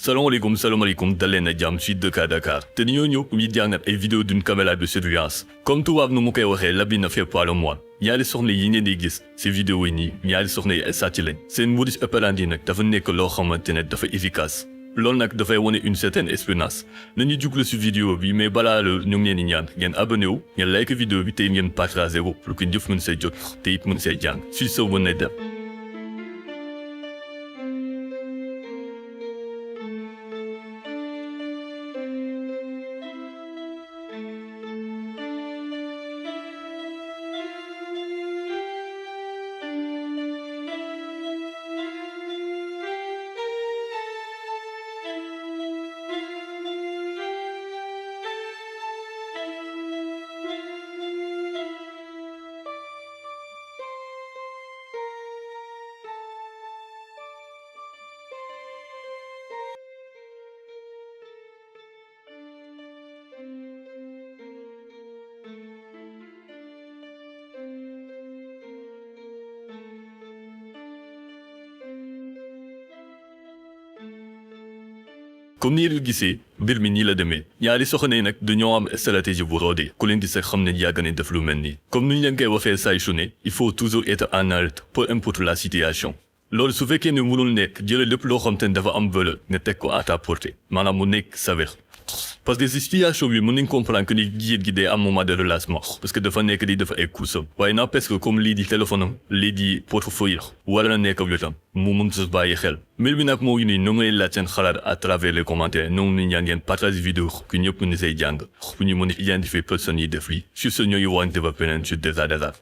salaamaaleykum daleen na jàmm ci Dakar Dakar te dañoo ñëw pour ñu jàngat ay vidéo d'une caméra de surveillance comme tubaab nu mu koy waxee l'habit ne fait pas le moine ñaari soxna yi ngeen di gis ci vidéo yi nii ñaari soxna yi ay sàcc lañ seen modus operandi nag dafa nekk loo xamante ne dafa efficace loolu nag dafay wane une certaine espionnage nañu juglu ci vidéo bi mais balaa loolu ñu ngi leen di ñaan ngeen abonné wu ngeen like vidéo bi te ngeen partagé ko pour que ñëpp mën see jot te it mën see jàng ci soo mën na dem. comme ni ngeen gisee mbir mi nii la demee ñaari soxna yi nag dañoo am stratégie bu rodé ku leen di sax xam ne yàgg nañ def lu mel nii comme ni ñu leen koy waxee saa su ne il faut toujours être en alerte peu importe la situation loolu su fekkee ne mënul nekk jëlee lépp loo xam te ne dafa am valeur nga teg ko à ta portée maanaam mu nekk sa wér parce que si situation bi mën nañ comprendre que ni jigéen gi day am moment de relâchement parce que dafa nekk di dafa ay kuusam waaye n'empêche que comme lii di téléphone am lii di portefeuille wala na nekk wetam mu mën sa bàyyi xel mbir bi nag moo ngi nii ñoo ngi lay laaj seen xalaat à travers les commentaires ñoo ngi ñaan ngeen partage vidéo ku ñëpp mën say jàng pour ñu mën a identifier personnes yi def lii sur ce ñoo ngi wante ba beneen sur Dakar Dakar